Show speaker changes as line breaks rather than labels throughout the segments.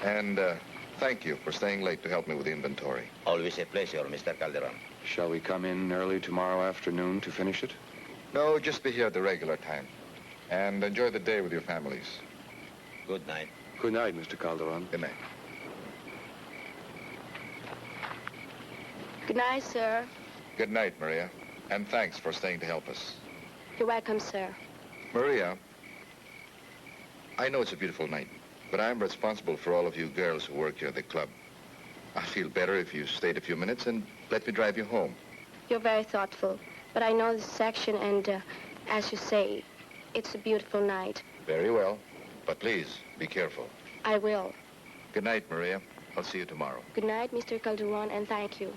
And thank you for staying late to help me with the inventory.
Always a pleasure, Mr. Calderon.
Shall we come in early tomorrow afternoon to finish it?
No, just be here at the regular time. And enjoy the day with your families.
Good night.
Good night, Mr. Calderon.
Good night.
Good night, sir.
Good night, Maria. And thanks for staying to help us.
You're welcome, sir.
Maria, I know it's a beautiful night, but I'm responsible for all of you girls who work here at the club. I feel better if you stayed a few minutes and let me drive you home.
You're very thoughtful. But I know this section, and as you say, it's a beautiful night.
Very well. But please, be careful.
I will.
Good night, Maria. I'll see you tomorrow.
Good night, Mr. Calderon, and thank you.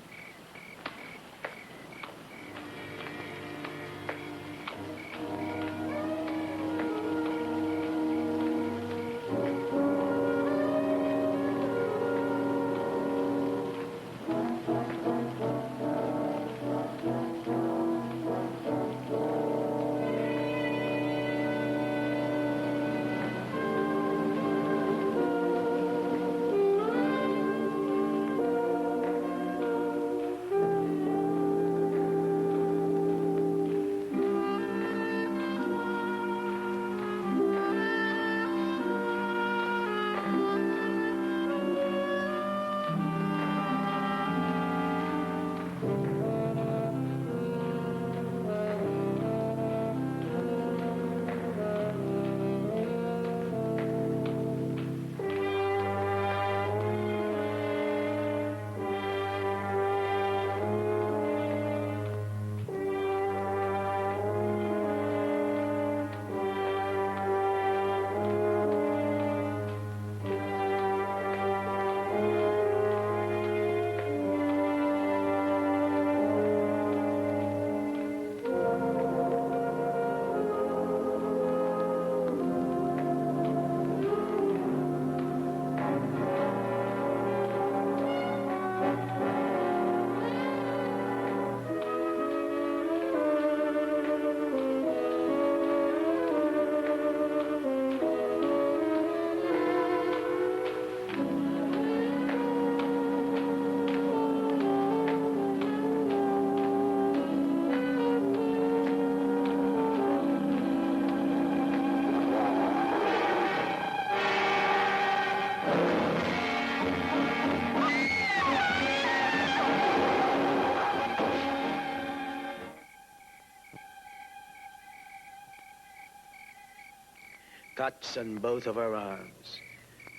Cuts on both of her arms,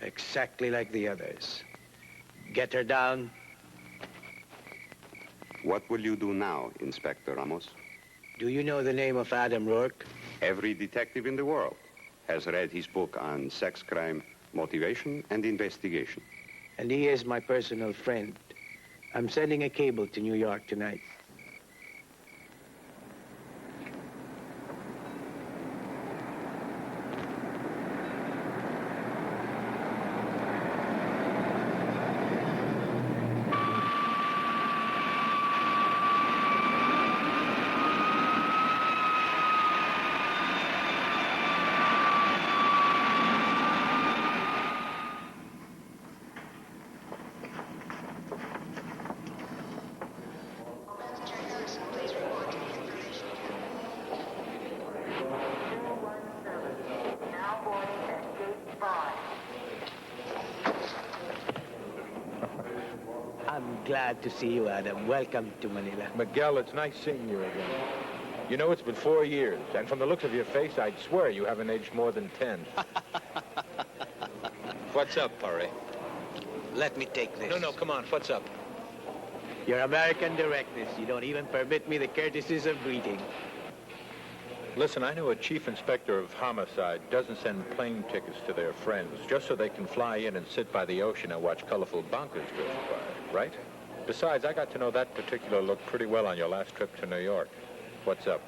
exactly like the others. Get her down.
What will you do now, Inspector Ramos?
Do you know the name of Adam Rourke?
Every detective in the world has read his book on sex crime, motivation, and investigation.
And he is my personal friend. I'm sending a cable to New York tonight. I'm glad to see you, Adam. Welcome to Manila.
Miguel, it's nice seeing you again. You know, it's been 4 years, and from the looks of your face, I'd swear you haven't aged more than 10. What's up, Pari?
Let me take this.
No, come on, what's up?
Your American directness. You don't even permit me the courtesies of greeting.
Listen, I know a chief inspector of homicide doesn't send plane tickets to their friends just so they can fly in and sit by the ocean and watch colorful bonkers go by, right? Besides, I got to know that particular look pretty well on your last trip to New York. What's up?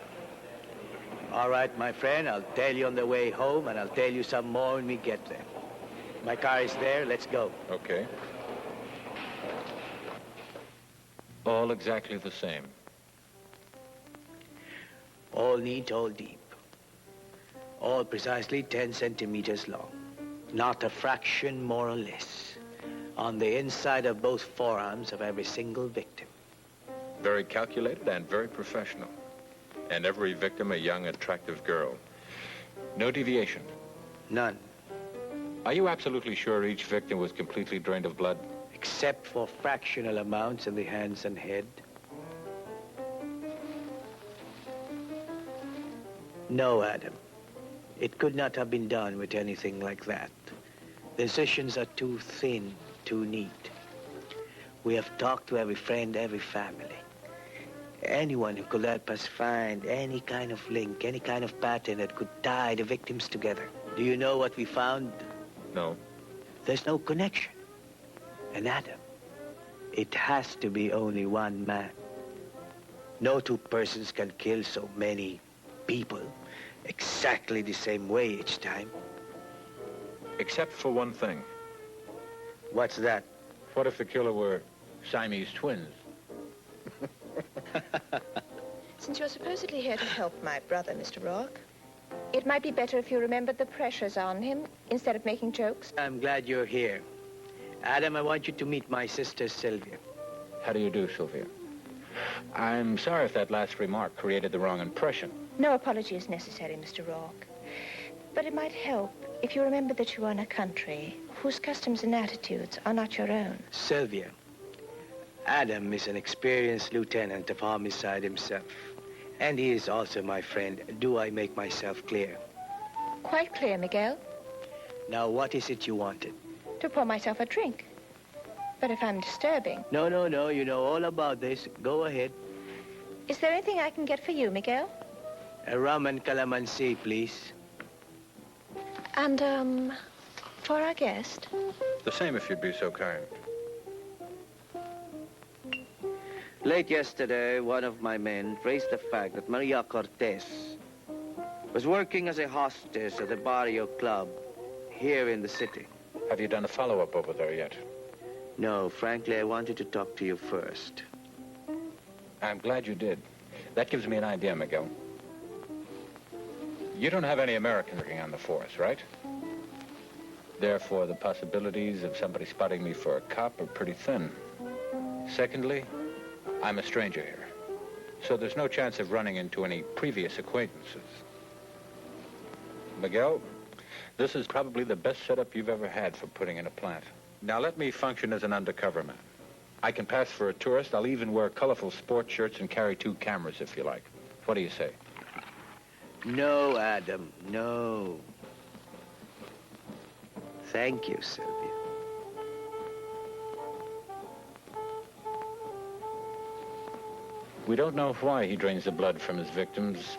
All right, my friend, I'll tell you on the way home, and I'll tell you some more when we get there. My car is there. Let's go.
Okay. All exactly the same.
All neat, all deep. All precisely 10 centimeters long. Not a fraction more or less. On the inside of both forearms of every single victim.
Very calculated and very professional. And every victim a young, attractive girl. No deviation.
None.
Are you absolutely sure each victim was completely drained of blood?
Except for fractional amounts in the hands and head. No, Adam. It could not have been done with anything like that. The incisions are too thin, too neat. We have talked to every friend, every family. Anyone who could help us find any kind of link, any kind of pattern that could tie the victims together. Do you know what we found?
No.
There's no connection. And Adam, it has to be only one man. No two persons can kill so many people exactly the same way each time.
Except for one thing.
What's that?
What if the killer were Siamese twins?
Since you're supposedly here to help my brother, Mr. Rourke, it might be better if you remembered the pressures on him instead of making jokes.
I'm glad you're here. Adam, I want you to meet my sister, Sylvia.
How do you do, Sylvia? I'm sorry if that last remark created the wrong impression.
No apology is necessary, Mr. Rourke. But it might help if you remember that you are in a country whose customs and attitudes are not your own.
Sylvia, Adam is an experienced lieutenant of homicide himself. And he is also my friend. Do I make myself clear?
Quite clear, Miguel.
Now, what is it you wanted?
To pour myself a drink. But if I'm disturbing...
No, you know all about this. Go ahead.
Is there anything I can get for you, Miguel?
A rum and calamansi, please.
And, for our guest?
The same, if you'd be so kind.
Late yesterday, one of my men raised the fact that Maria Cortez was working as a hostess at the Barrio Club here in the city.
Have you done a follow-up over there yet?
No, frankly, I wanted to talk to you first.
I'm glad you did. That gives me an idea, Miguel. You don't have any Americans working on the force, right? Therefore, the possibilities of somebody spotting me for a cop are pretty thin. Secondly, I'm a stranger here, so there's no chance of running into any previous acquaintances. Miguel, this is probably the best setup you've ever had for putting in a plant. Now let me function as an undercover man. I can pass for a tourist. I'll even wear colorful sports shirts and carry 2 cameras if you like. What do you say?
No, Adam, no. Thank you, Sylvia.
We don't know why he drains the blood from his victims.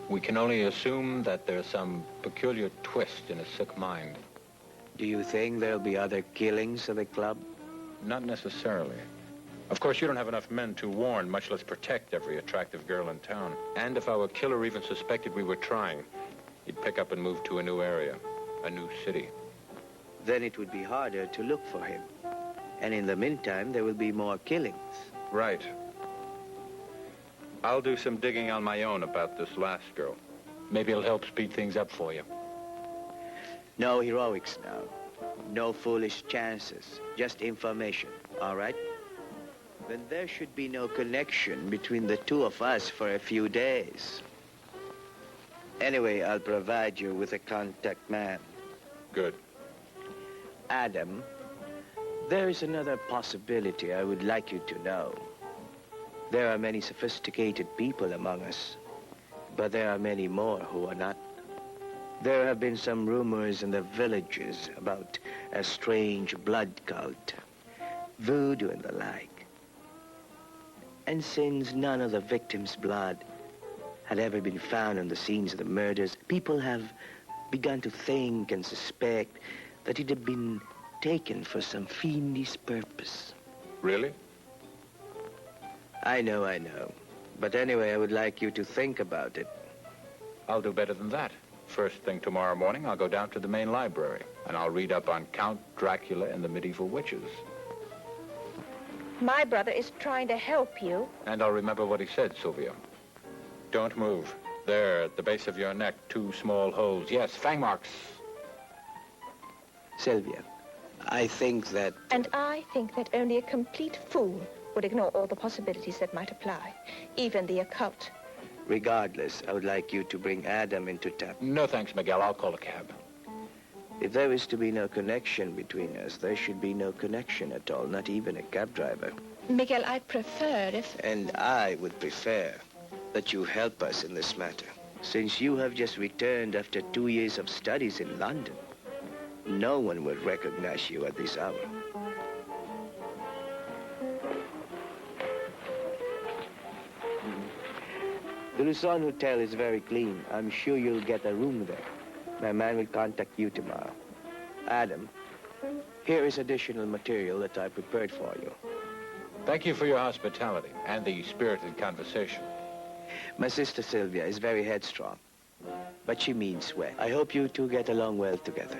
We can only assume that there's some peculiar twist in his sick mind.
Do you think there'll be other killings at the club?
Not necessarily. Of course, you don't have enough men to warn, much less protect every attractive girl in town. And if our killer even suspected we were trying, he'd pick up and move to a new area, a new city.
Then it would be harder to look for him. And in the meantime, there will be more killings.
Right. I'll do some digging on my own about this last girl. Maybe it'll help speed things up for you.
No heroics now. No foolish chances. Just information, all right? Then there should be no connection between the two of us for a few days. Anyway, I'll provide you with a contact man.
Good.
Adam, there's another possibility I would like you to know. There are many sophisticated people among us, but there are many more who are not. There have been some rumors in the villages about a strange blood cult, voodoo and the like. And since none of the victims' blood had ever been found on the scenes of the murders, people have begun to think and suspect that it had been taken for some fiendish purpose.
Really?
I know. But anyway, I would like you to think about it.
I'll do better than that. First thing tomorrow morning, I'll go down to the main library, and I'll read up on Count Dracula and the medieval witches.
My brother is trying to help you.
And I'll remember what he said, Sylvia. Don't move. There, at the base of your neck, 2 small holes. Yes, fang marks.
Sylvia, I think that...
And I think that only a complete fool would ignore all the possibilities that might apply, even the occult.
Regardless, I would like you to bring Adam into town.
No, thanks, Miguel. I'll call a cab.
If there is to be no connection between us, there should be no connection at all, not even a cab driver.
Miguel, I'd prefer if...
And I would prefer that you help us in this matter. Since you have just returned after 2 years of studies in London, no one will recognize you at this hour. The Luzon Hotel is very clean. I'm sure you'll get a room there. My man will contact you tomorrow. Adam, here is additional material that I prepared for you.
Thank you for your hospitality and the spirited conversation.
My sister Sylvia is very headstrong, but she means well. I hope you two get along well together.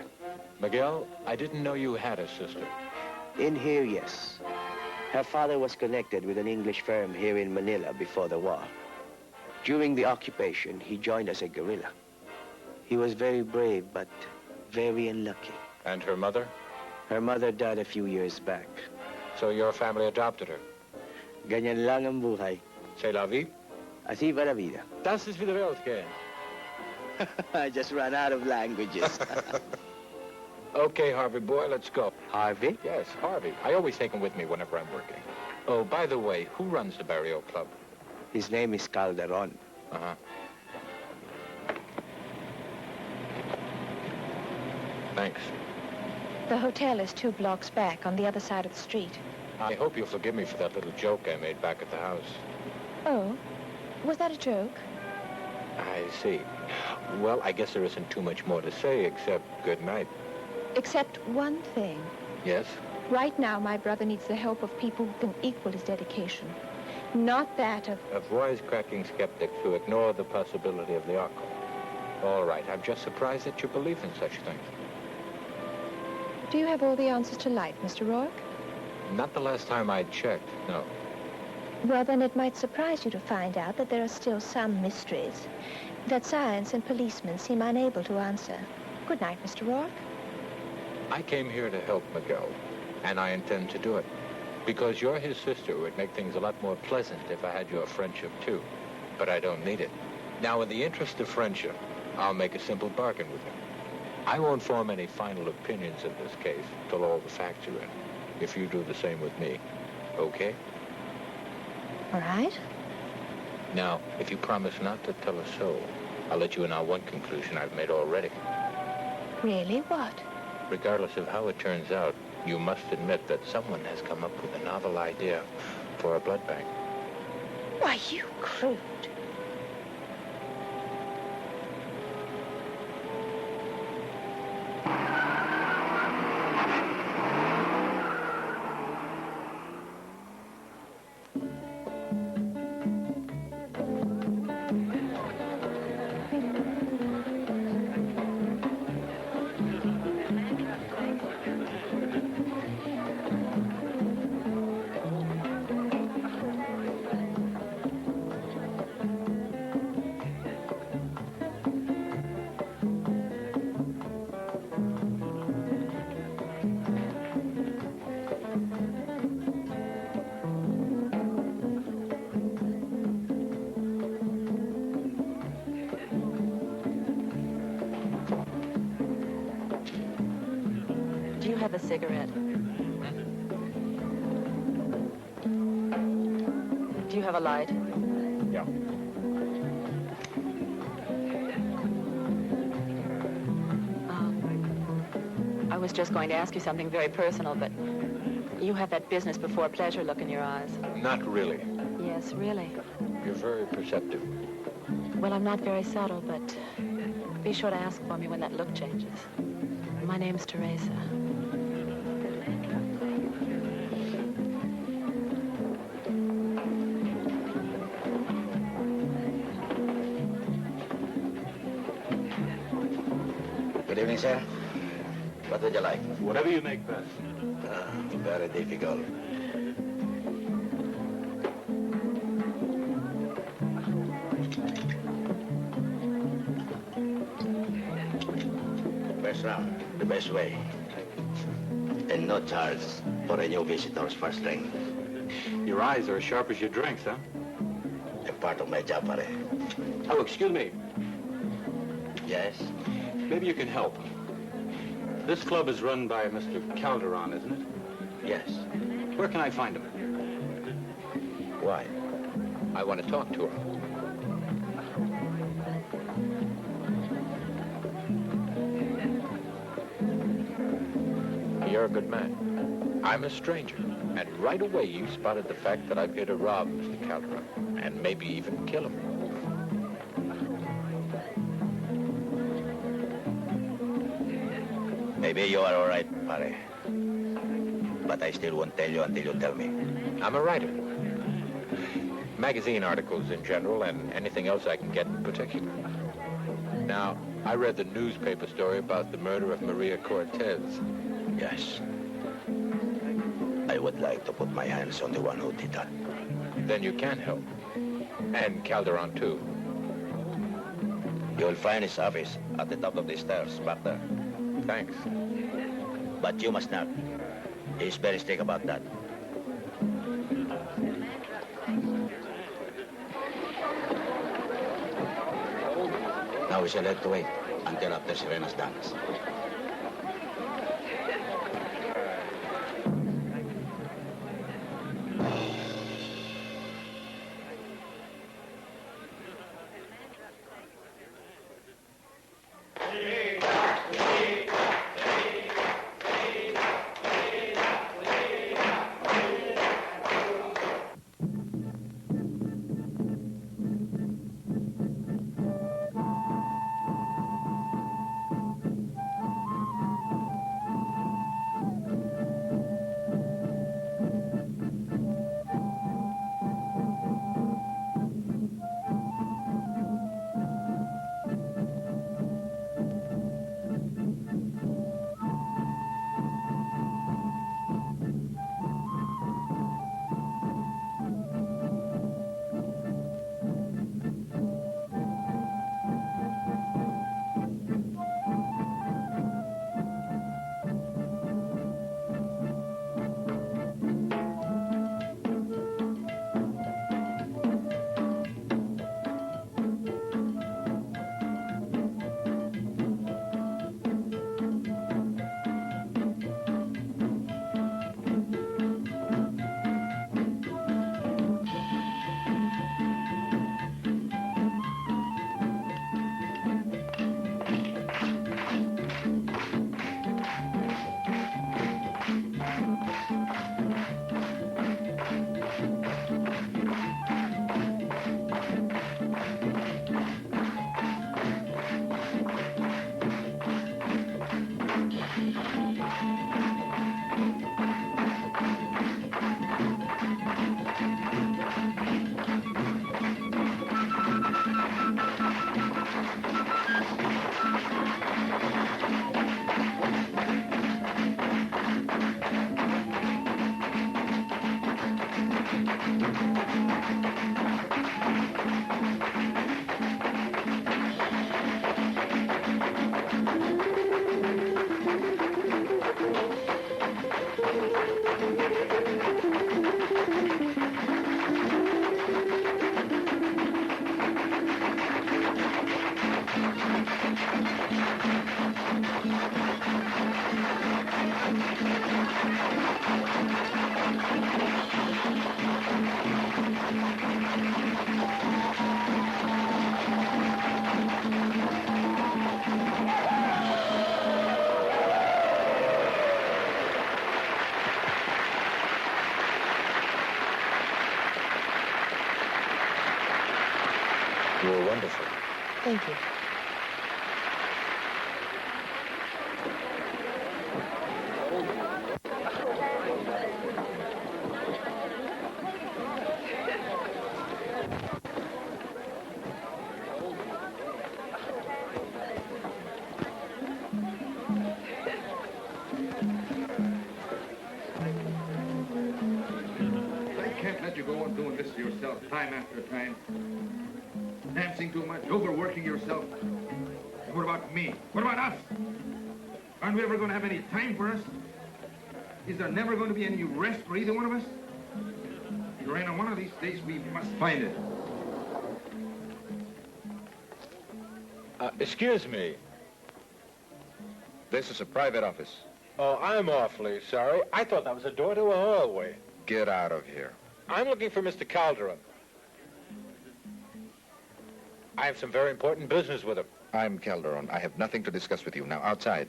Miguel, I didn't know you had a sister.
In here, yes. Her father was connected with an English firm here in Manila before the war. During the occupation, he joined as a guerrilla. He was very brave, but very unlucky.
And her mother?
Her mother died a few years back.
So your family adopted her?
Ganyan lang ang buhay.
C'est la vie?
Así va la vida.
Das ist wieder Welt gehen.
I just ran out of languages.
Okay, Harvey boy, let's go.
Harvey?
Yes, Harvey. I always take him with me whenever I'm working. Oh, by the way, who runs the Barrio Club?
His name is Calderon.
Uh-huh. Thanks.
The hotel is 2 blocks back on the other side of the street.
I hope you'll forgive me for that little joke I made back at the house.
Oh, was that a joke?
I see. Well, I guess there isn't too much more to say except good night.
Except one thing.
Yes?
Right now, my brother needs the help of people who can equal his dedication. Not that of...
Of wisecracking skeptics who ignore the possibility of the occult. All right, I'm just surprised that you believe in such things.
Do you have all the answers to life, Mr. Rourke?
Not the last time I checked, no.
Well, then it might surprise you to find out that there are still some mysteries that science and policemen seem unable to answer. Good night, Mr. Rourke.
I came here to help Miguel, and I intend to do it. Because you're his sister, it would make things a lot more pleasant if I had your friendship, too. But I don't need it. Now, in the interest of friendship, I'll make a simple bargain with him. I won't form any final opinions in this case till all the facts are in. If you do the same with me, okay?
All right.
Now, if you promise not to tell a soul, I'll let you in on one conclusion I've made already.
Really? What?
Regardless of how it turns out, you must admit that someone has come up with a novel idea for a blood bank.
Why, you crude.
Do you have a cigarette? Do you have a light?
Yeah.
I was just going to ask you something very personal, but you have that business before pleasure look in your eyes.
Not really.
Yes, really.
You're very perceptive.
Well, I'm not very subtle, but be sure to ask for me when that look changes. My name's Teresa.
Good evening, sir. What would you like?
Whatever you make best.
Very difficult. First round, the best way. And no charge for a new visitor's first drink.
Your eyes are as sharp as your drinks, huh?
A part of my job, pare.
Oh, excuse me.
Yes?
Maybe you can help. This club is run by Mr. Calderon, isn't it?
Yes.
Where can I find him?
Why?
I want to talk to him. You're a good man. I'm a stranger. And right away you spotted the fact that I'm here to rob Mr. Calderon. And maybe even kill him.
Maybe you are all right, pare. But I still won't tell you until you tell me.
I'm a writer. Magazine articles in general and anything else I can get in particular. Now, I read the newspaper story about the murder of Maria Cortez.
Yes. I would like to put my hands on the one who did that.
Then you can help. And Calderon, too.
You'll find his office at the top of the stairs, back there.
Thanks.
But you must not. He's very strict about that. Now we shall have to wait until after Serena's dance. You were wonderful.
Thank you.
I can't let you go on doing this to yourself time after time. Dancing too much, overworking yourself. And what about me? What about us? Aren't we ever going to have any time for us?
Is there never going to be any rest for either one of us? Lorena, one of these days we must find it.
Excuse me.
This is a private office.
Oh, I'm awfully sorry. I thought that was a door to a hallway.
Get out of here.
I'm looking for Mr. Calderon. I have some very important business with him.
I'm Calderon. I have nothing to discuss with you. Now, outside.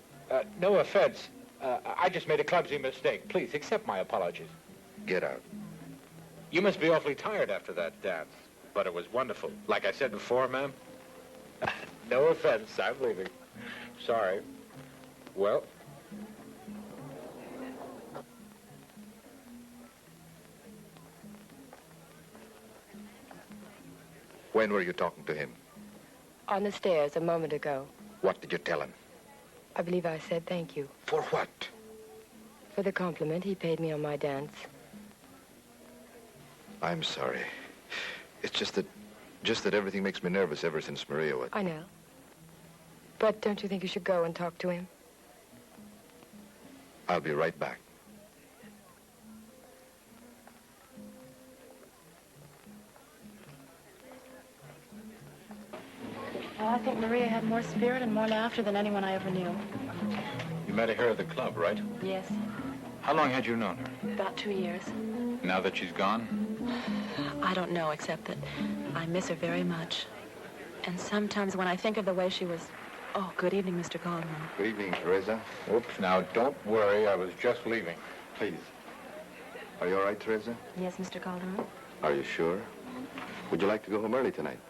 No offense. I just made a clumsy mistake. Please, accept my apologies.
Get out.
You must be awfully tired after that dance. But it was wonderful. Like I said before, ma'am. No offense. I'm leaving. Sorry. Well...
When were you talking to him?
On the stairs a moment ago.
What did you tell him?
I believe I said thank you.
For what?
For the compliment he paid me on my dance.
I'm sorry. It's just that everything makes me nervous ever since Maria went.
I know. But don't you think you should go and talk to him?
I'll be right back.
Well, I think Maria had more spirit and more laughter than anyone I ever knew.
You met her at the club, right?
Yes,
How long had you known her?
about 2 years.
Now that she's gone?
I don't know, except that I miss her very much. And sometimes when I think of the way she was... Oh, good evening, Mr. Calderon.
Good evening, Teresa.
Oops, now don't worry. I was just leaving.
Please. Are you all right, Teresa?
Yes, Mr. Calderon?
Are you sure? Would you like to go home early tonight?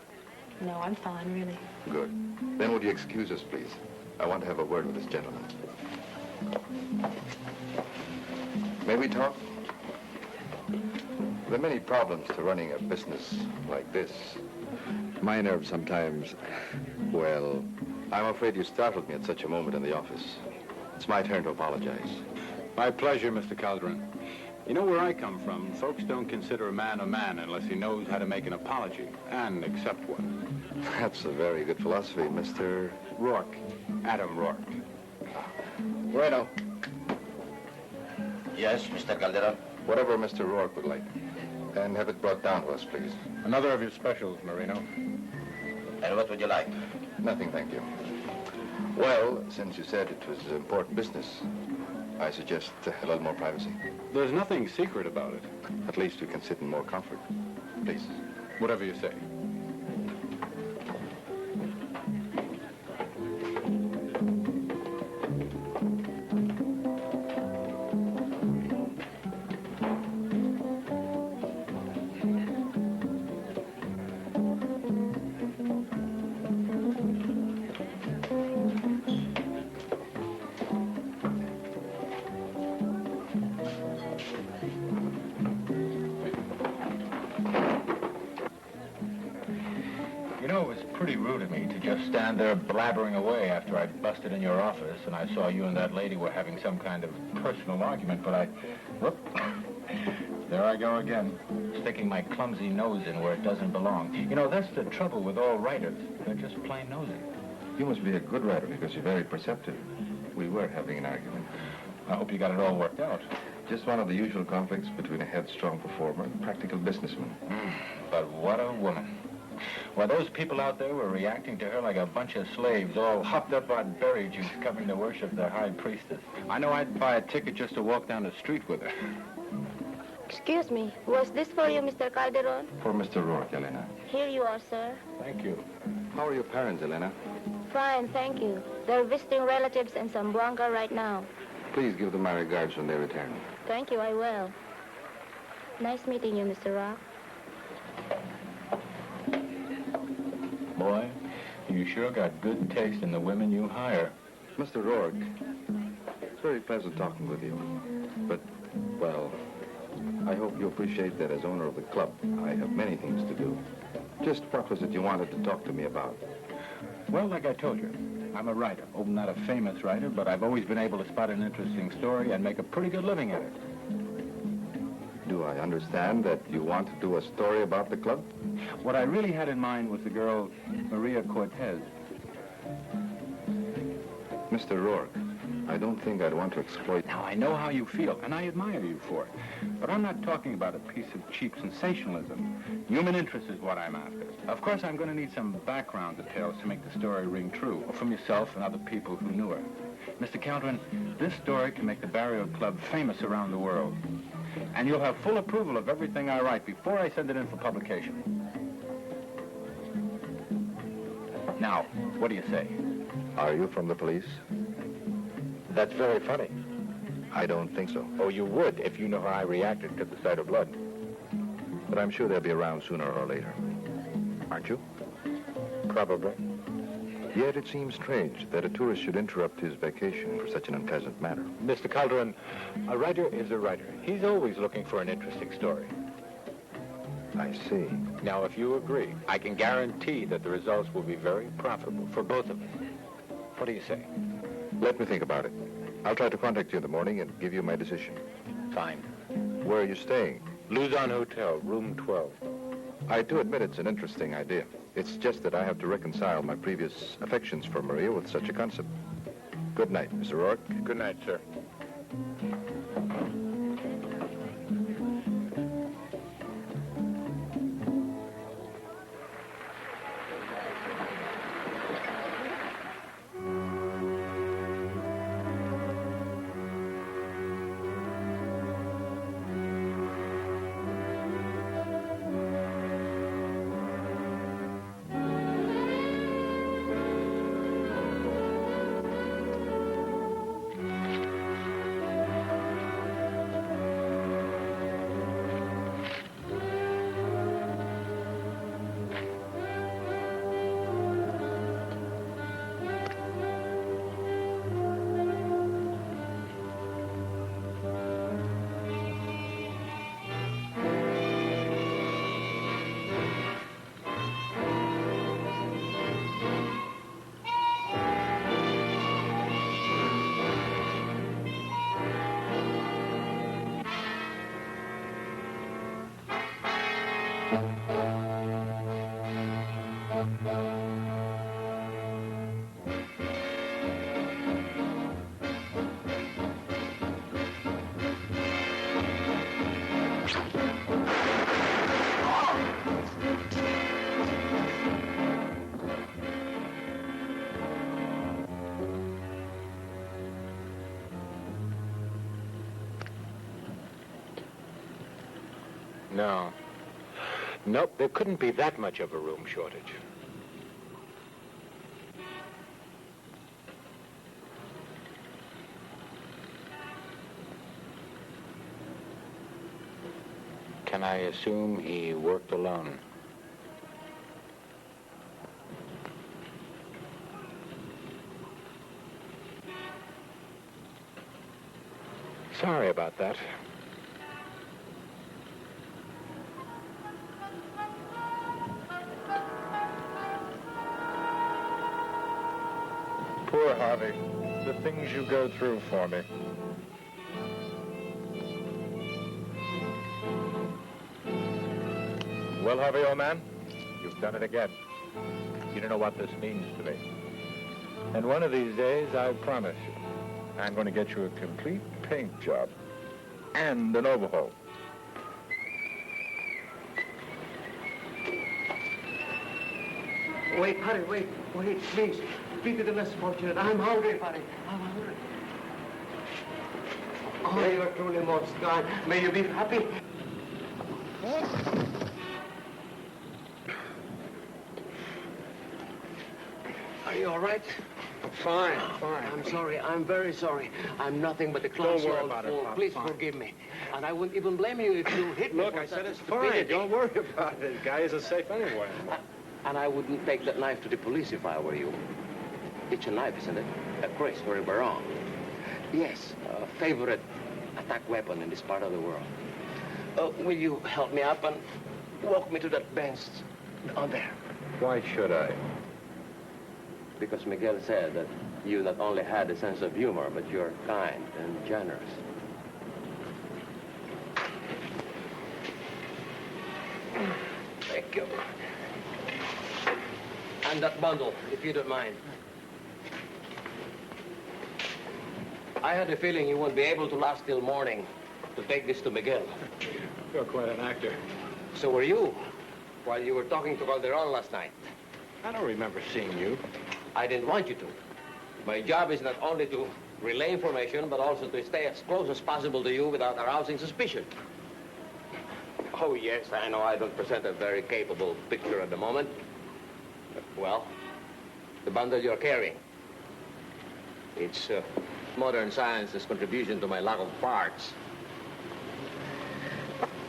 No, I'm fine, really.
Good. Then would you excuse us, please? I want to have a word with this gentleman. May we talk? There are many problems to running a business like this. My nerves sometimes, well, I'm afraid you startled me at such a moment in the office. It's my turn to apologize.
My pleasure, Mr. Calderon. You know where I come from, folks don't consider a man unless he knows how to make an apology and accept one.
That's a very good philosophy, Mr.
Rourke. Adam Rourke.
Bueno.
Yes, Mr. Calderon?
Whatever Mr. Rourke would like. And have it brought down to us, please.
Another of your specials, Marino.
And what would you like?
Nothing, thank you. Well, since you said it was important business, I suggest a little more privacy.
There's nothing secret about it.
At least we can sit in more comfort. Please.
Whatever you say. Stand there blabbering away after I busted in your office and I saw you and that lady were having some kind of personal argument, but whoop, there I go again, sticking my clumsy nose in where it doesn't belong. You know, that's the trouble with all writers. They're just plain nosy.
You must be a good writer because you're very perceptive. We were having an argument.
I hope you got it all worked out.
Just one of the usual conflicts between a headstrong performer and a practical businessman.
But what a woman. Well, those people out there were reacting to her like a bunch of slaves, all hopped up on berry juice, coming to worship their high priestess. I know I'd buy a ticket just to walk down the street with her.
Excuse me, was this for you, Mr. Calderon?
For Mr. Rourke, Elena.
Here you are, sir.
Thank you.
How are your parents, Elena?
Fine, thank you. They're visiting relatives in Zamboanga right now.
Please give them my regards when they return.
Thank you, I will. Nice meeting you, Mr. Rock.
Boy, you sure got good taste in the women you hire.
Mr. Rourke, it's very pleasant talking with you. But, well, I hope you appreciate that as owner of the club, I have many things to do. Just what was it you wanted to talk to me about?
Well, like I told you, I'm a writer. Oh, not a famous writer, but I've always been able to spot an interesting story and make a pretty good living at it.
Do I understand that you want to do a story about the club?
What I really had in mind was the girl, Maria Cortez.
Mr. Rourke, I don't think I'd want to exploit...
Now, I know how you feel, and I admire you for it. But I'm not talking about a piece of cheap sensationalism. Human interest is what I'm after. Of course, I'm going to need some background details to make the story ring true, or from yourself and other people who knew her. Mr. Calderon, this story can make the Barrio Club famous around the world. And you'll have full approval of everything I write before I send it in for publication. Now, what do you say?
Are you from the police?
That's very funny.
I don't think so.
Oh, you would if you know how I reacted to the sight of blood.
But I'm sure they'll be around sooner or later. Aren't you?
Probably.
Yet it seems strange that a tourist should interrupt his vacation for such an unpleasant matter.
Mr. Calderon, a writer is a writer. He's always looking for an interesting story.
I see.
Now, if you agree, I can guarantee that the results will be very profitable for both of us. What do you say?
Let me think about it. I'll try to contact you in the morning and give you my decision.
Fine.
Where are you staying?
Luzon Hotel, room 12.
I do admit it's an interesting idea. It's just that I have to reconcile my previous affections for Maria with such a concept. Good night, Mr. Rourke.
Good night, sir. No. Nope, there couldn't be that much of a room shortage. Can I assume he worked alone? Sorry about that. Poor Harvey. The things you go through for me. Well, Harvey, old man, you've done it again. You don't know what this means to me. And one of these days, I promise you, I'm going to get you a complete paint job and an overhaul.
Wait, Harry, wait, please. Be to the less fortunate. I'm hungry, Harry. I'm hungry. Oh, you are truly most kind. May you be happy. Are you all right?
Fine.
I'm sorry. I'm very sorry. I'm nothing but a clumsy
Don't worry
old
about it,
fool.
Pop.
Please
Fine.
forgive me. And I wouldn't even blame you if you hit me.
Look,
for
I said
such
it's
stupidity.
fine. Don't worry about it. The guy isn't safe anyway.
And I wouldn't take that knife to the police if I were you. It's a knife, isn't it? A Chris or a barong. Yes, a favorite attack weapon in this part of the world. Will you help me up and walk me to that bench on there?
Why should I?
Because Miguel said that you not only had a sense of humor, but you're kind and generous. Thank you. And that bundle, if you don't mind. I had a feeling you wouldn't be able to last till morning to take this to Miguel.
You're quite an actor.
So were you, while you were talking to Calderon last night.
I don't remember seeing you.
I didn't want you to. My job is not only to relay information, but also to stay as close as possible to you without arousing suspicion. Oh, yes, I know I don't present a very capable picture at the moment. Well, the bundle you're carrying. It's modern science's contribution to my lack of parts.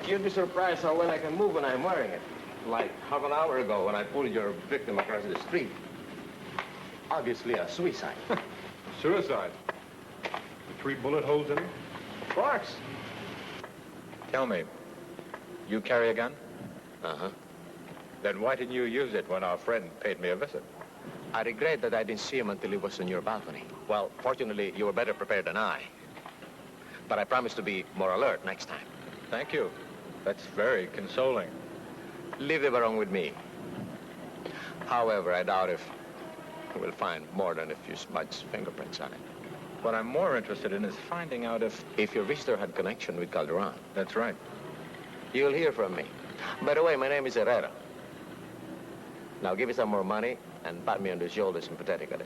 You'd be surprised how well I can move when I'm wearing it. Like half an hour ago when I pulled your victim across the street. Obviously a suicide.
Suicide? 3 bullet holes in it?
Of course.
Tell me, you carry a gun?
Uh-huh.
Then why didn't you use it when our friend paid me a visit?
I regret that I didn't see him until he was on your balcony. Well, fortunately, you were better prepared than I. But I promise to be more alert next time.
Thank you. That's very consoling.
Leave the barong with me. However, I doubt if we'll find more than a few smudged fingerprints on it.
What I'm more interested in is finding out
if your visitor had connection with Calderon.
That's right.
You'll hear from me. By the way, my name is Herrera. Now give me some more money and pat me on the shoulder sympathetically.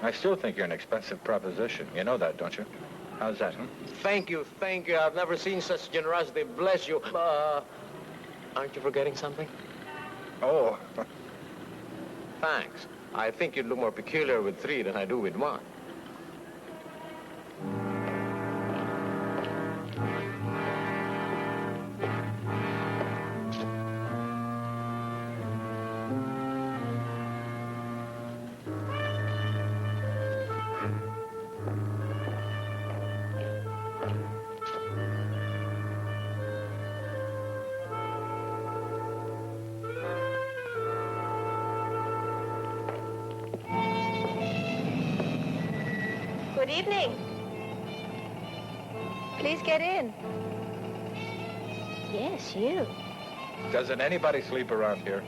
I still think you're an expensive proposition. You know that, don't you? How's that, huh?
Thank you, thank you. I've never seen such generosity. Bless you. Aren't you forgetting something?
Oh.
Thanks. I think you'd look more peculiar with 3 than I do with 1.
Good evening. Please get in. Yes, you.
Doesn't anybody sleep around here?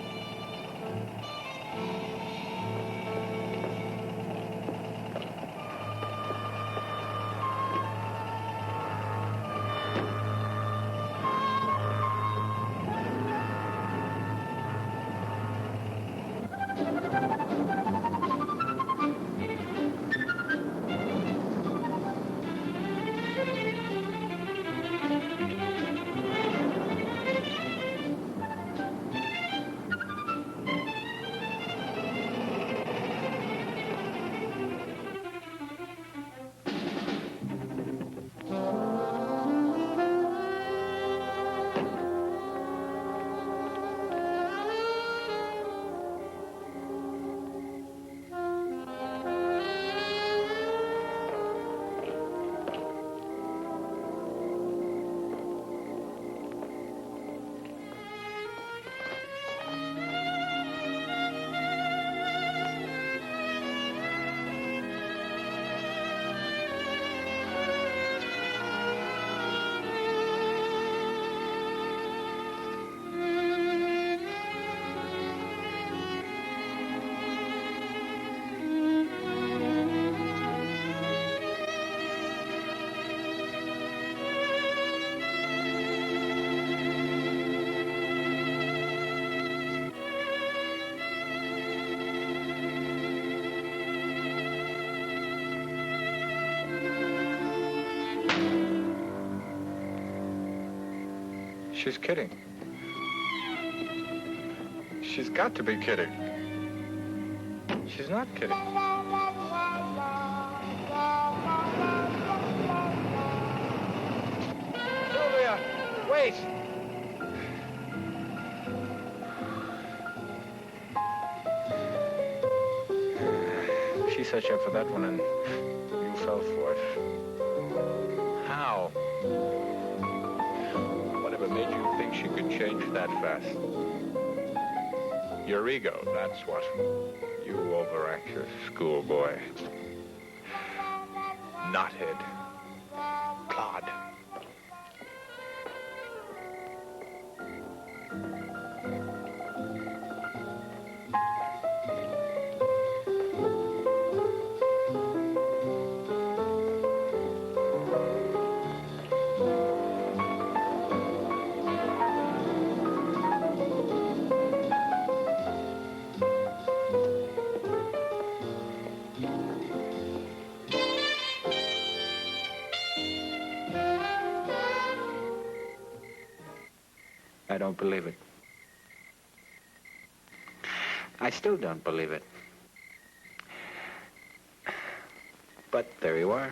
She's kidding. She's got to be kidding. She's not kidding.
Sylvia, wait!
She set you up for that one, and you fell for it. How? Whatever made you think she could change that fast? Your ego, that's what. You overanxious schoolboy. Knothead. Clod. I don't believe it. I still don't believe it. But there you are.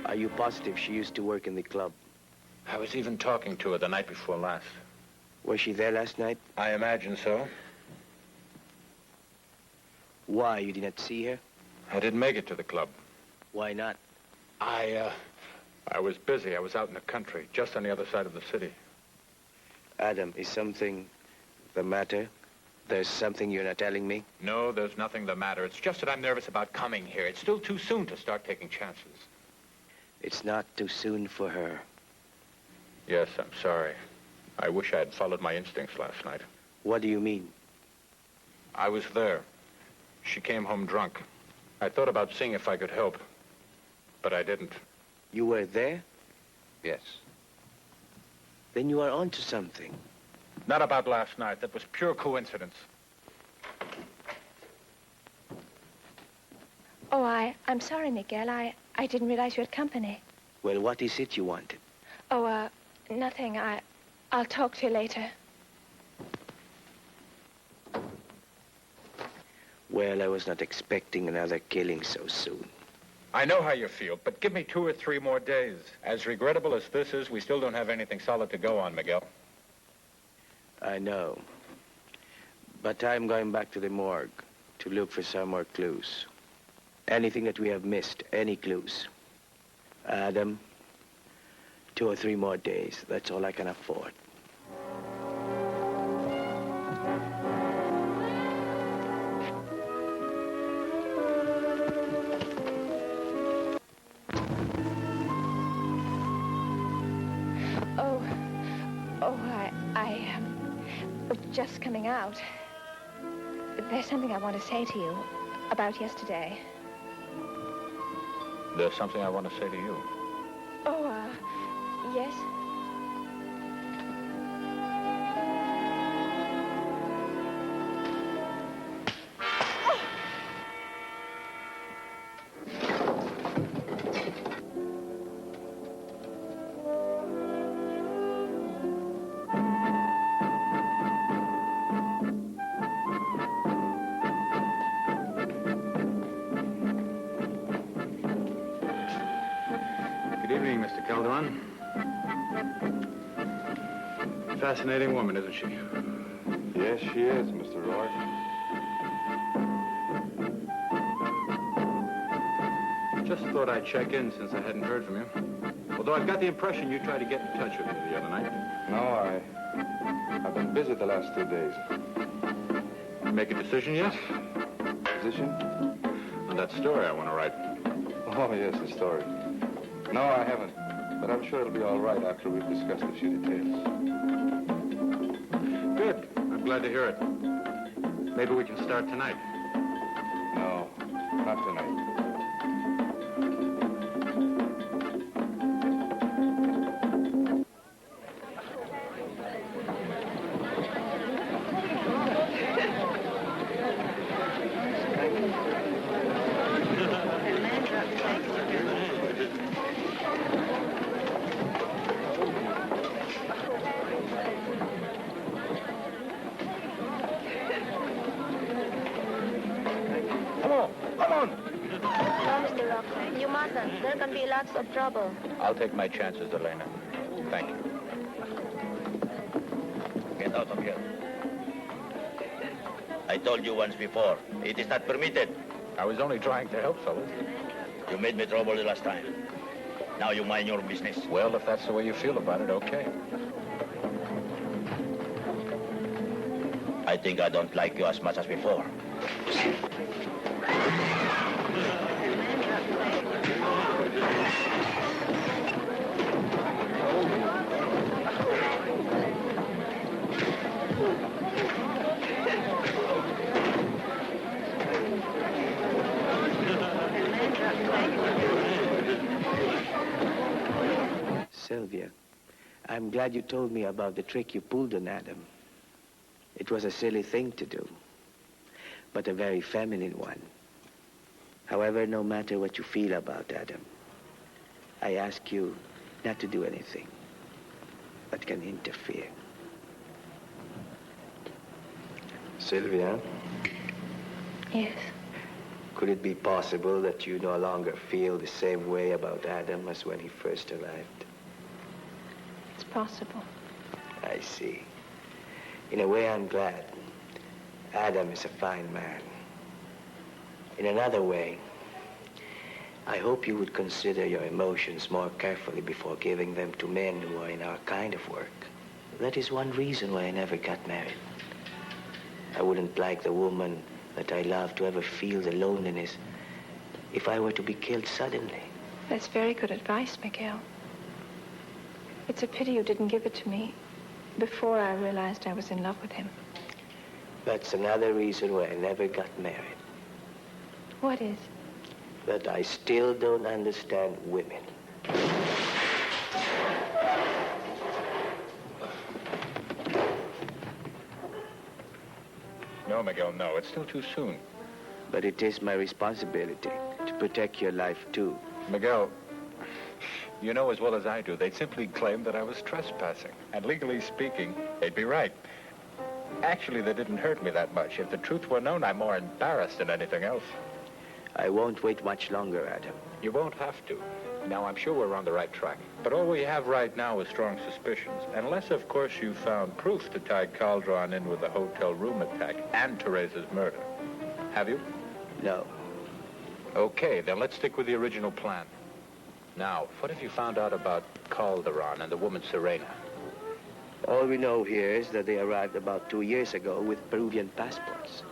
Are you positive she used to work in the club?
I was even talking to her the night before last.
Was she there last night?
I imagine so.
Why, you did not see her?
I didn't make it to the club.
Why not?
I was busy. I was out in the country, just on the other side of the city.
Adam, is something the matter? There's something you're not telling me?
No, there's nothing the matter. It's just that I'm nervous about coming here. It's still too soon to start taking chances.
It's not too soon for her.
Yes, I'm sorry. I wish I had followed my instincts last night.
What do you mean?
I was there. She came home drunk. I thought about seeing if I could help, but I didn't.
You were there?
Yes.
Then you are onto something.
Not about last night. That was pure coincidence.
Oh, I'm sorry, Miguel. I didn't realize you had company.
Well, what is it you wanted?
Oh, nothing. I'll talk to you later.
Well, I was not expecting another killing so soon.
I know how you feel, but give me 2 or 3 more days. As regrettable as this is, we still don't have anything solid to go on, Miguel.
I know. But I'm going back to the morgue to look for some more clues. Anything that we have missed, any clues. Adam, 2 or 3 more days. That's all I can afford.
Just coming out. There's something I want to say to you about yesterday.
There's something I want to say to you.
Oh, yes?
Fascinating woman, isn't she?
Yes, she is, Mr. Rourke.
Just thought I'd check in since I hadn't heard from you. Although I've got the impression you tried to get in touch with me the other night.
No, I've been busy the last 2 days.
Make a decision yet?
Position?
On that story I want to write.
Oh, yes, the story. No, I haven't. But I'm sure it'll be all right after we've discussed a few details.
Good. I'm glad to hear it. Maybe we can start tonight.
No, not tonight.
Doc. You mustn't. There can be lots of trouble.
I'll take my chances, Elena. Thank you.
Get out of here. I told you once before, it is not permitted.
I was only trying to help, fellas.
You made me trouble the last time. Now you mind your business.
Well, if that's the way you feel about it, okay.
I think I don't like you as much as before.
Sylvia, I'm glad you told me about the trick you pulled on Adam. It was a silly thing to do, but a very feminine one. However, no matter what you feel about Adam, I ask you not to do anything that can interfere. Sylvia?
Yes.
Could it be possible that you no longer feel the same way about Adam as when he first arrived?
It's possible.
I see. In a way, I'm glad. Adam is a fine man. In another way, I hope you would consider your emotions more carefully before giving them to men who are in our kind of work. That is one reason why I never got married. I wouldn't like the woman that I love to ever feel the loneliness if I were to be killed suddenly.
That's very good advice, Miguel. It's a pity you didn't give it to me before I realized I was in love with him.
That's another reason why I never got married.
What is?
That I still don't understand women.
No, Miguel, no. It's still too soon.
But it is my responsibility to protect your life, too.
Miguel, you know as well as I do, they'd simply claim that I was trespassing. And legally speaking, they'd be right. Actually, they didn't hurt me that much. If the truth were known, I'm more embarrassed than anything else.
I won't wait much longer, Adam.
You won't have to. Now, I'm sure we're on the right track. But all we have right now is strong suspicions. Unless, of course, you found proof to tie Calderon in with the hotel room attack and Teresa's murder. Have you?
No.
Okay, then let's stick with the original plan. Now, what have you found out about Calderon and the woman Serena?
All we know here is that they arrived about 2 years ago with Peruvian passports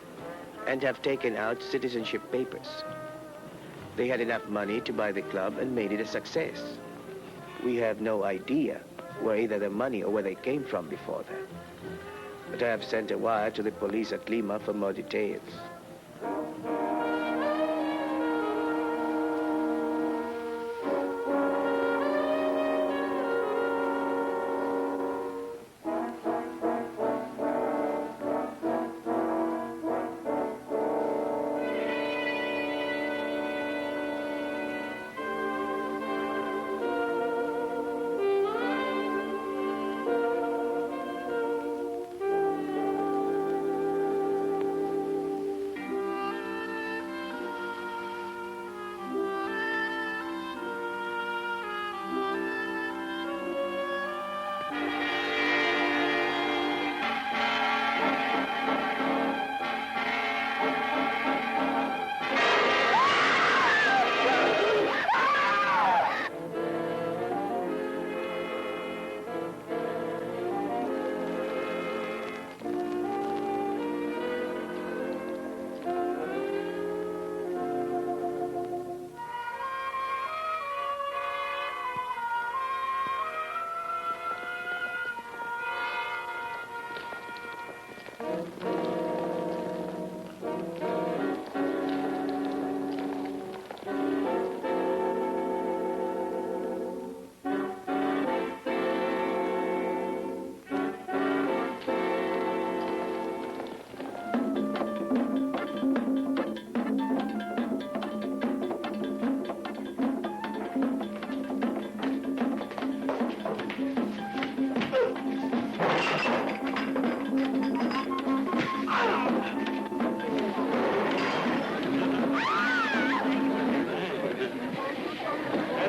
and have taken out citizenship papers. They had enough money to buy the club and made it a success. We have no idea where either the money or where they came from before that. But I have sent a wire to the police at Lima for more details.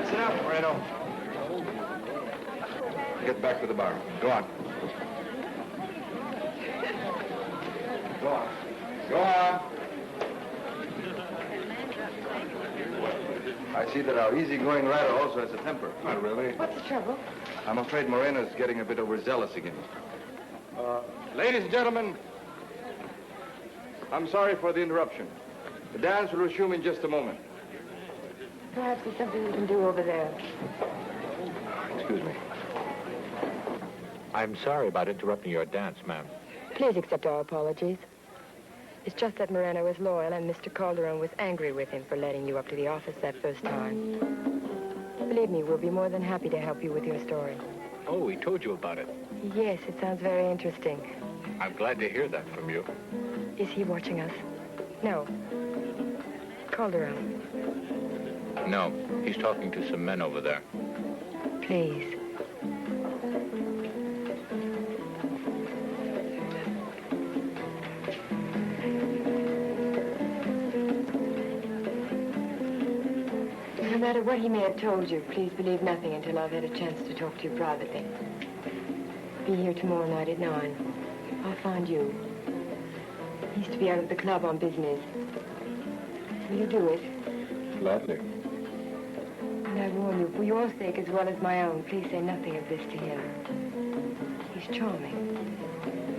That's enough, Moreno. Get back to the bar. Go on. Go on. Go on. I see that our easygoing rider also has a temper.
Not really.
What's the trouble?
I'm afraid Moreno's getting a bit overzealous again. Ladies and gentlemen, I'm sorry for the interruption. The dance will resume in just a moment.
Perhaps there's something we can do over there.
Excuse me.
I'm sorry about interrupting your dance, ma'am.
Please accept our apologies. It's just that Moreno is loyal, and Mr. Calderon was angry with him for letting you up to the office that first time. Believe me, we'll be more than happy to help you with your story.
Oh, he told you about it.
Yes, it sounds very interesting.
I'm glad to hear that from you.
Is he watching us? No. Calderon.
No, he's talking to some men over there.
Please. No matter what he may have told you, please believe nothing until I've had a chance to talk to you privately. Be here tomorrow night at 9. I'll find you. He's to be out of the club on business. Will you do it?
Gladly.
And I warn you, for your sake as well as my own, please say nothing of this to him. He's charming,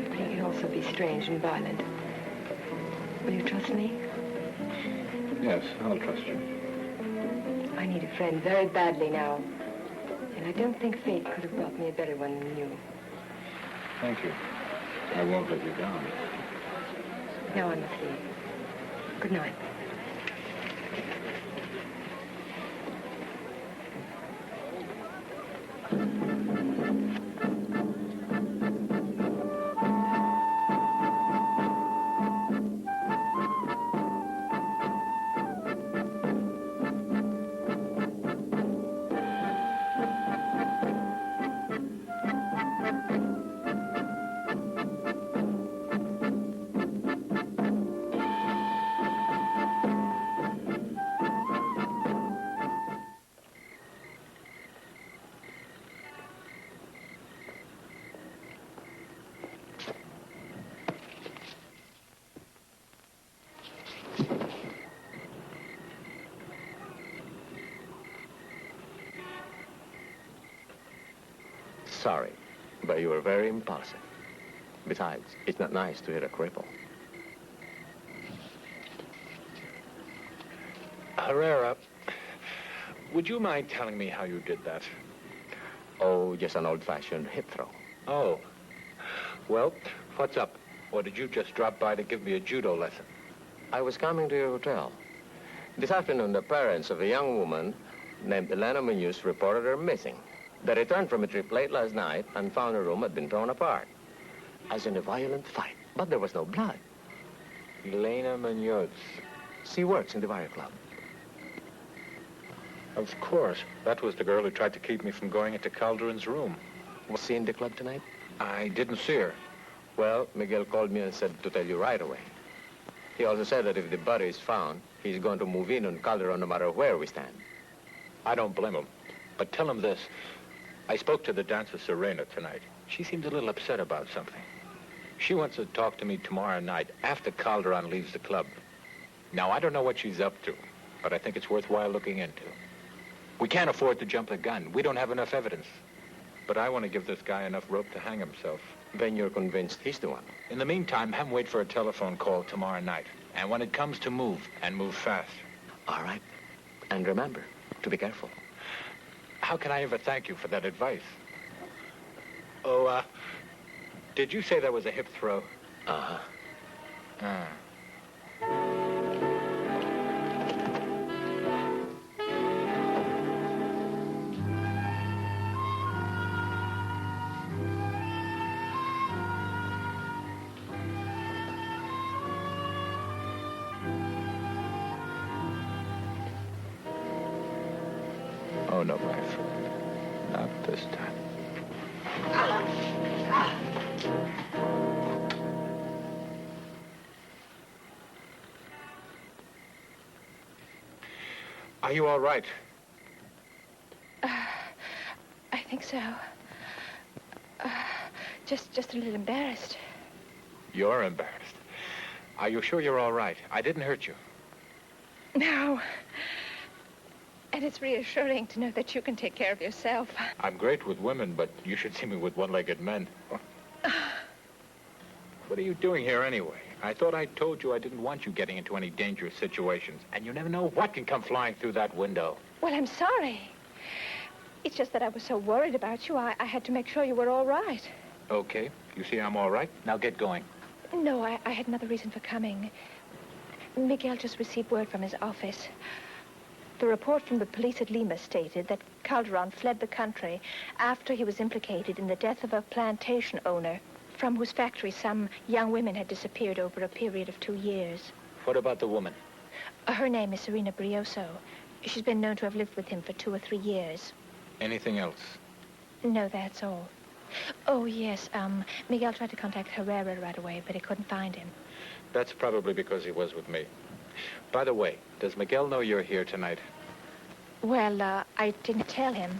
but he can also be strange and violent. Will you trust me?
Yes, I'll trust you.
I need a friend very badly now. And I don't think fate could have brought me a better one than you.
Thank you. I won't let you down.
Now I must leave. Good night.
Sorry, but you were very impulsive. Besides, it's not nice to hit a cripple.
Herrera, would you mind telling me how you did that?
Oh, just an old-fashioned hip throw.
Oh. Well, what's up? Or did you just drop by to give me a judo lesson?
I was coming to your hotel. This afternoon, the parents of a young woman named Elena Munoz reported her missing. They returned from a trip late last night and found her room had been torn apart, as in a violent fight. But there was no blood.
Elena Munoz.
She works in the Barrio Club.
Of course. That was the girl who tried to keep me from going into Calderon's room.
Was she in the club tonight?
I didn't see her.
Well, Miguel called me and said to tell you right away. He also said that if the body is found, he's going to move in on Calderon no matter where we stand.
I don't blame him. But tell him this. I spoke to the dancer Serena tonight. She seemed a little upset about something. She wants to talk to me tomorrow night after Calderon leaves the club. Now, I don't know what she's up to, but I think it's worthwhile looking into. We can't afford to jump the gun. We don't have enough evidence. But I want to give this guy enough rope to hang himself.
Then you're convinced he's the one?
In the meantime, have him wait for a telephone call tomorrow night. And when it comes to move, and move fast.
All right. And remember, to be careful.
How can I ever thank you for that advice? Oh, did you say that was a hip throw?
Uh-huh.
Ah. Oh, no, my friend. Not this time. Are you all right?
think so. Just a little embarrassed.
You're embarrassed. Are you sure you're all right? I didn't hurt you.
No. And it's reassuring to know that you can take care of yourself.
I'm great with women, but you should see me with one-legged men. What are you doing here anyway? I thought I told you I didn't want you getting into any dangerous situations. And you never know what can come flying through that window.
Well, I'm sorry. It's just that I was so worried about you, I had to make sure you were all right.
Okay. You see I'm all right? Now get going.
No, I had another reason for coming. Miguel just received word from his office. The report from the police at Lima stated that Calderon fled the country after he was implicated in the death of a plantation owner from whose factory some young women had disappeared over a period of 2 years.
What about the woman?
Her name is Serena Brioso. She's been known to have lived with him for 2 or 3 years.
Anything else?
No, that's all. Oh, yes, Miguel tried to contact Herrera right away, but he couldn't find him.
That's probably because he was with me. By the way, does Miguel know you're here tonight?
Well, I didn't tell him.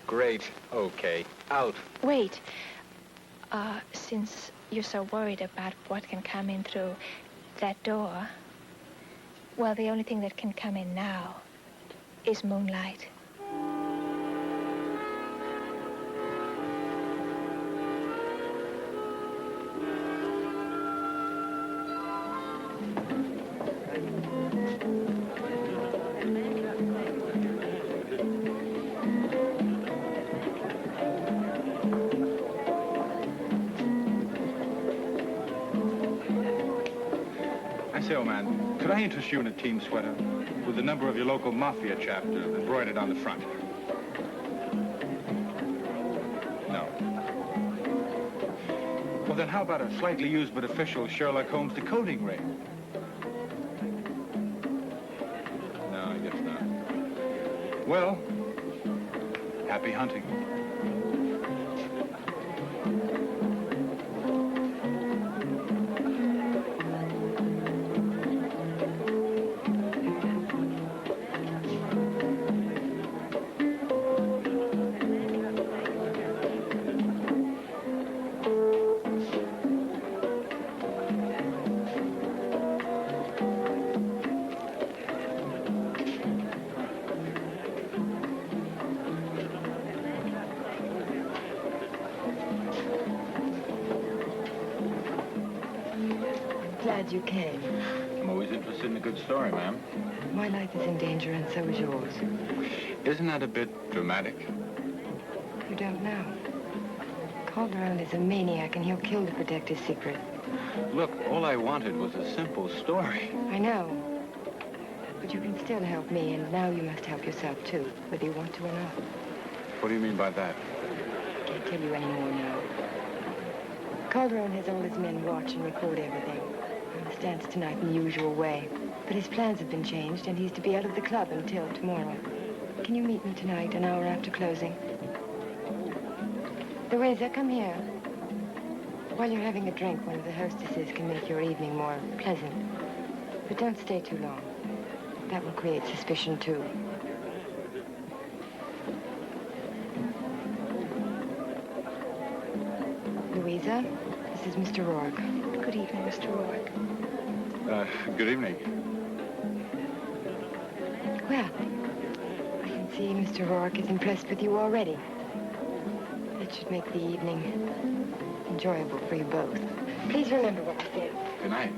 Great. Okay. Out.
Wait. Since you're so worried about what can come in through that door, well, the only thing that can come in now is moonlight.
Could I interest you in a team sweater with the number of your local mafia chapter embroidered on the front? No. Well, then how about a slightly used but official Sherlock Holmes decoding ring? No, I guess not. Well, happy hunting.
Glad you came.
I'm always interested in a good story, ma'am.
My life is in danger, and so is yours.
Isn't that a bit dramatic?
You don't know. Calderon is a maniac, and he'll kill to protect his secret.
Look, all I wanted was a simple story.
I know. But you can still help me, and now you must help yourself, too, whether you want to or not.
What do you mean by that?
I can't tell you any more now. Calderon has all his men watch and record everything. I understand it's tonight in the usual way. But his plans have been changed, and he's to be out of the club until tomorrow. Can you meet me tonight, an hour after closing? Louisa, come here. While you're having a drink, one of the hostesses can make your evening more pleasant. But don't stay too long. That will create suspicion, too. Louisa, this is Mr. Rourke.
Good evening, Mr. Rourke.
Good evening.
Well, I can see Mr. Rourke is impressed with you already. That should make the evening enjoyable for you both. Please remember what I said.
Good night.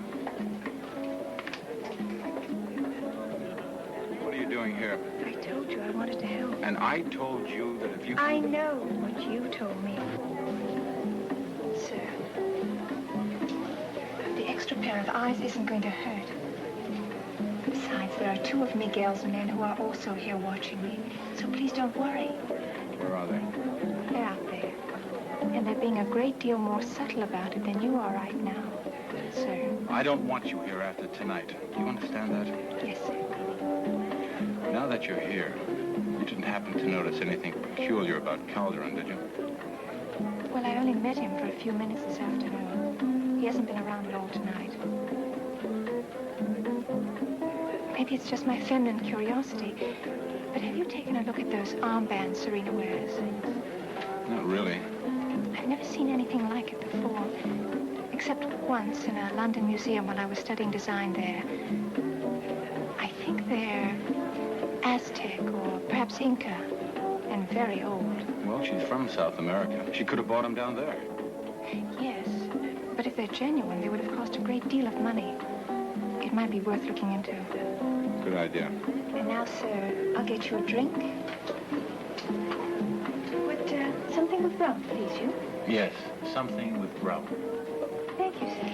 What are you doing here?
I told you I wanted to help.
And I told you that if you...
I know what you told me. Sir, the extra pair of eyes isn't going to hurt. Besides, there are 2 of Miguel's men who are also here watching me. So please don't worry.
Where are they?
They're out there. And they're being a great deal more subtle about it than you are right now, sir.
I don't want you here after tonight. Do you understand that?
Yes, sir.
Now that you're here, you didn't happen to notice anything peculiar about Calderon, did you?
Well, I only met him for a few minutes this afternoon. He hasn't been around at all tonight. Maybe it's just my feminine curiosity, but have you taken a look at those armbands Serena wears?
Not really.
I've never seen anything like it before, except once in a London museum when I was studying design there. I think they're Aztec or perhaps Inca, and very old.
Well, she's from South America. She could have bought them down there.
Yes, but if they're genuine, they would have cost a great deal of money. It might be worth looking into.
Good idea.
And now, sir, I'll get you a drink. Would something with rum please you?
Yes, something with rum.
Thank you, sir.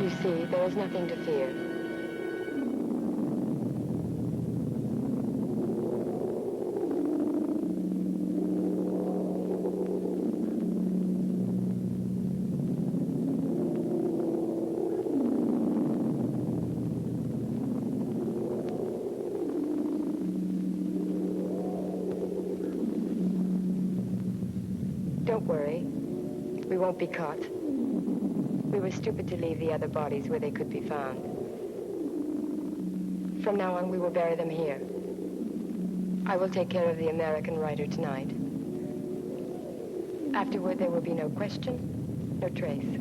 You see, there is nothing to fear. Don't worry. We won't be caught. We were stupid to leave the other bodies where they could be found. From now on, we will bury them here. I will take care of the American writer tonight. Afterward, there will be no question, no trace.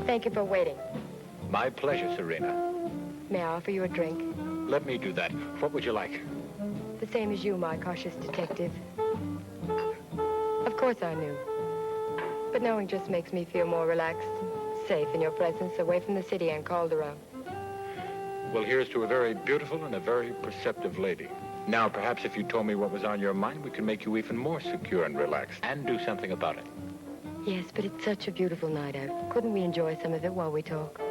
Thank you for waiting.
My pleasure, Serena.
May I offer you a drink?
Let me do that. What would you like?
The same as you, my cautious detective. Of course I knew. But knowing just makes me feel more relaxed, safe in your presence, away from the city and Calderon.
Well, here's to a very beautiful and a very perceptive lady. Now, perhaps if you told me what was on your mind, we could make you even more secure and relaxed and do something about it.
Yes, but it's such a beautiful night out. Couldn't we enjoy some of it while we talk?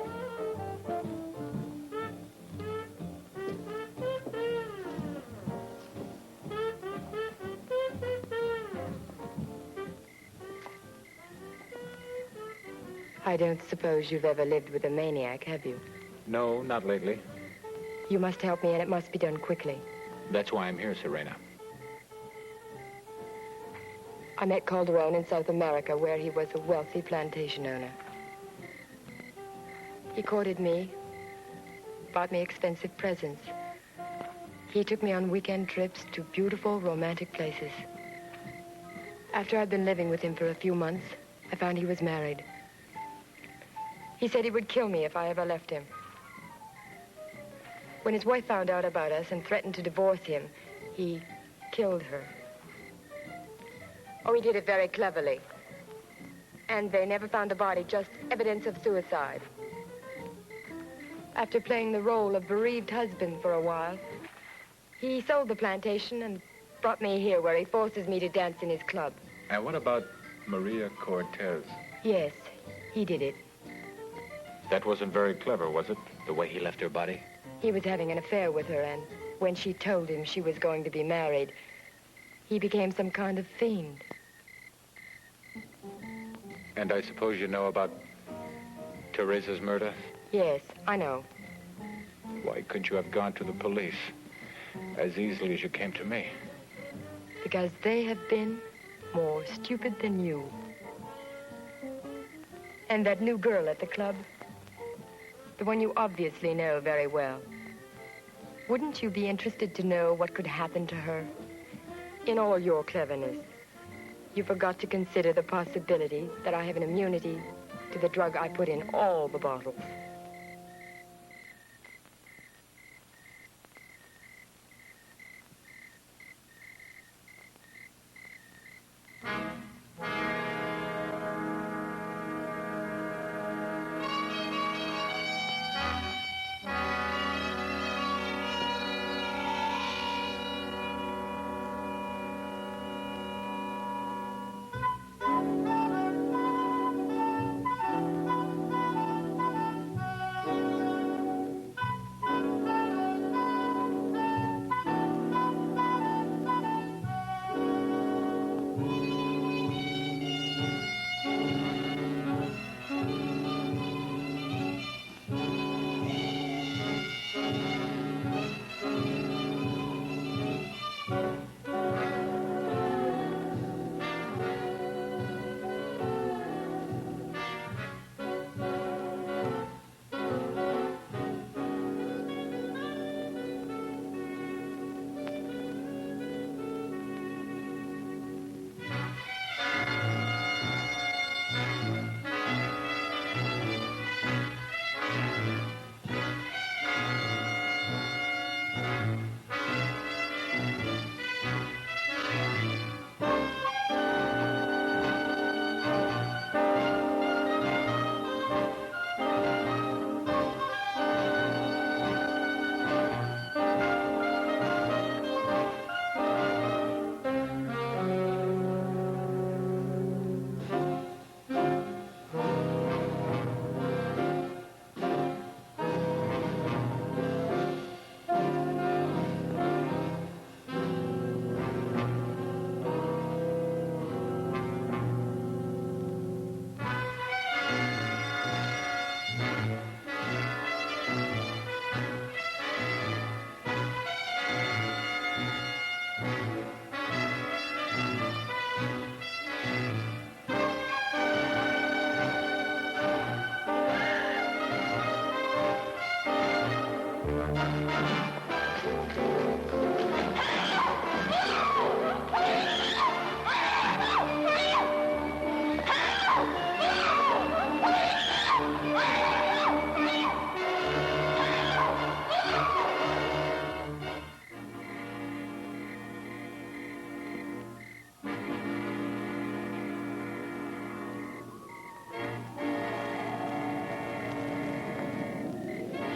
I don't suppose you've ever lived with a maniac, have you?
No, not lately.
You must help me, and it must be done quickly.
That's why I'm here, Serena.
I met Calderon in South America, where he was a wealthy plantation owner. He courted me, bought me expensive presents. He took me on weekend trips to beautiful, romantic places. After I'd been living with him for a few months, I found he was married. He said he would kill me if I ever left him. When his wife found out about us and threatened to divorce him, he killed her. Oh, he did it very cleverly. And they never found a body, just evidence of suicide. After playing the role of bereaved husband for a while, he sold the plantation and brought me here where he forces me to dance in his club.
And what about Maria Cortez?
Yes, he did it.
That wasn't very clever, was it? The way he left her body?
He was having an affair with her, and when she told him she was going to be married, he became some kind of fiend.
And I suppose you know about Teresa's murder?
Yes, I know.
Why couldn't you have gone to the police as easily as you came to me?
Because they have been more stupid than you. And that new girl at the club, the one you obviously know very well. Wouldn't you be interested to know what could happen to her? In all your cleverness, you forgot to consider the possibility that I have an immunity to the drug I put in all the bottles.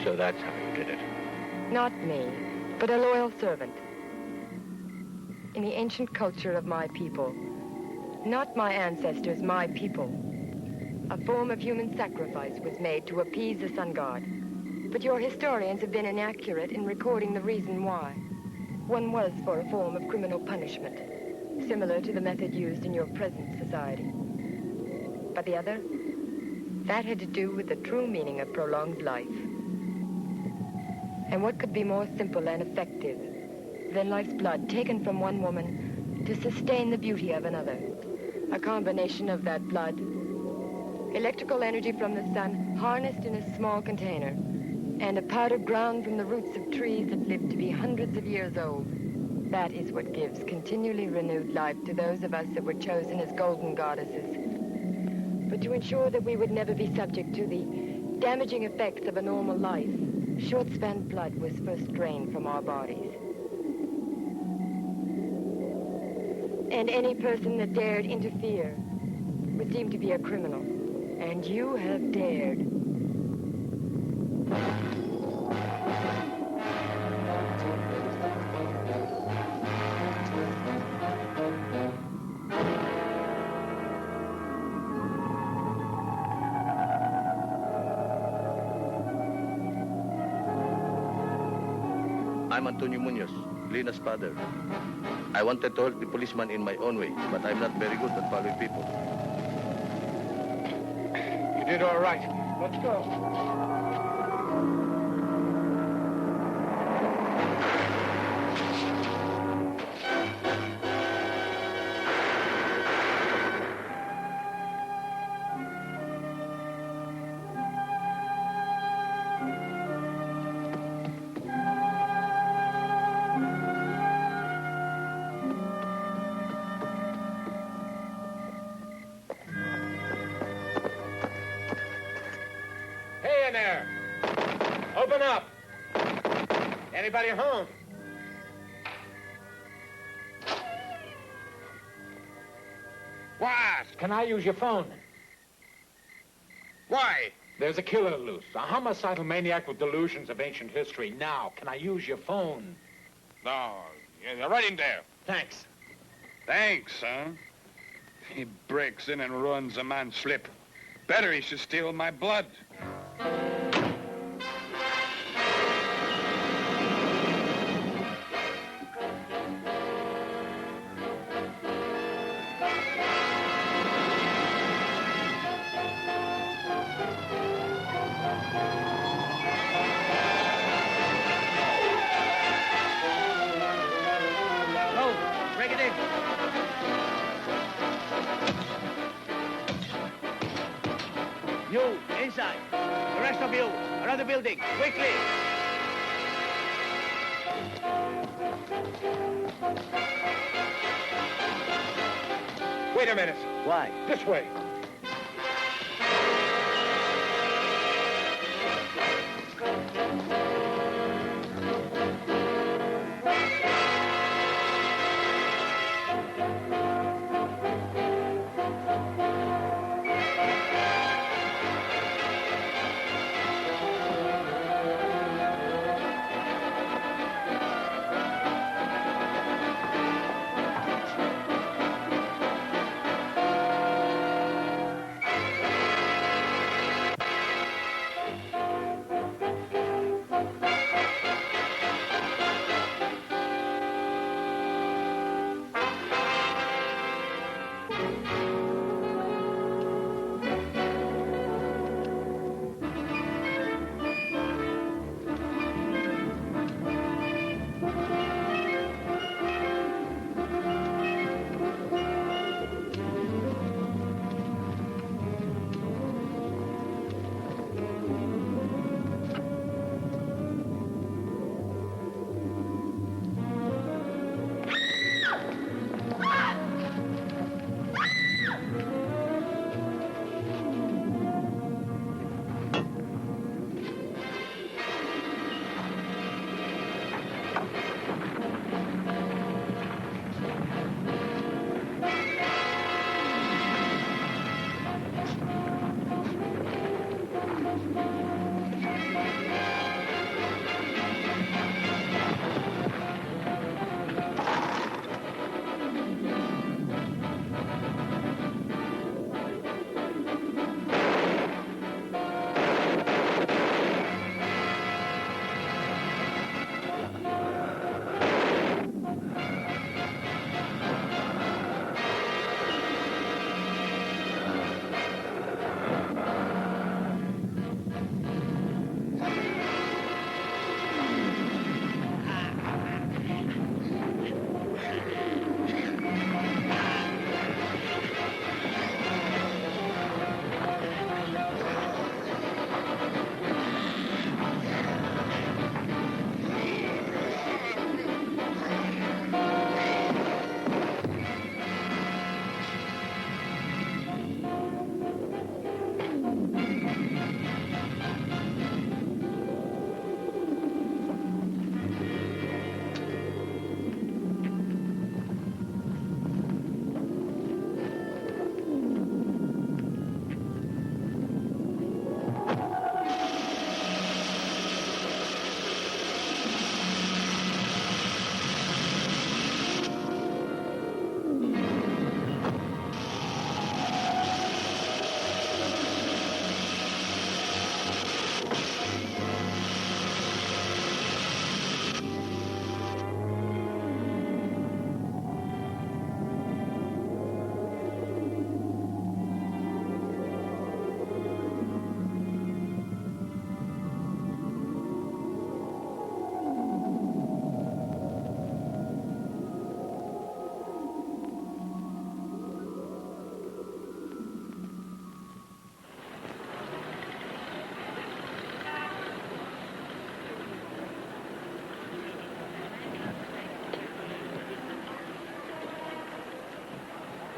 So that's how you did it.
Not me, but a loyal servant. In the ancient culture of my people, not my ancestors, my people, a form of human sacrifice was made to appease the sun god. But your historians have been inaccurate in recording the reason why. One was for a form of criminal punishment, similar to the method used in your present society. But the other, that had to do with the true meaning of prolonged life. And what could be more simple and effective than life's blood taken from one woman to sustain the beauty of another? A combination of that blood, electrical energy from the sun harnessed in a small container, and a powder ground from the roots of trees that live to be hundreds of years old. That is what gives continually renewed life to those of us that were chosen as golden goddesses. But to ensure that we would never be subject to the damaging effects of a normal life, short-span blood was first drained from our bodies. And any person that dared interfere was deemed to be a criminal. And you have dared.
I'm Antonio Munoz, Lina's father. I wanted to help the policeman in my own way, but I'm not very good at following people.
You did all right. Let's go.
Hey in there! Open up! Anybody home? What?
Can I use your phone?
Why?
There's a killer loose, a homicidal maniac with delusions of ancient history. Now, can I use your phone?
No, yeah, right in there.
Thanks.
Thanks, huh? He breaks in and runs a man slip. Better he should steal my blood.
Break it in. You, inside. The rest of you, around the building, quickly.
Wait a minute.
Why?
This way.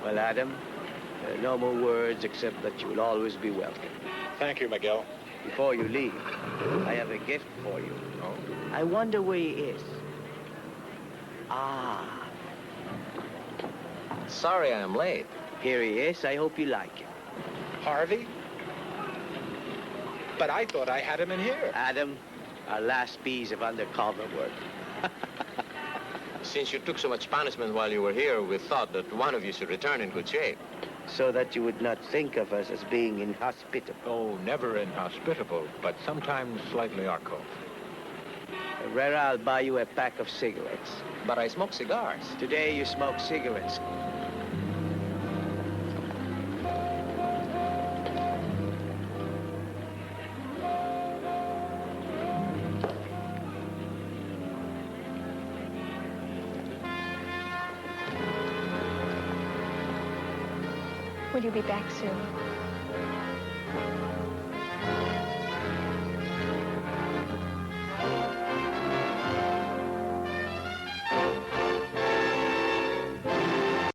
Well, Adam, no more words except that you'll always be welcome.
Thank you, Miguel.
Before you leave, I have a gift for you.
Oh?
I wonder where he is. Ah.
Sorry I'm late.
Here he is. I hope you like him.
Harvey? But I thought I had him in here.
Adam, our last piece of undercover work.
Since you took so much punishment while you were here, we thought that one of you should return in good shape.
So that you would not think of us as being inhospitable.
Oh, never inhospitable, but sometimes slightly arco.
Herrera, I'll buy you a pack of cigarettes.
But I smoke cigars.
Today you smoke cigarettes.
Will you be back soon?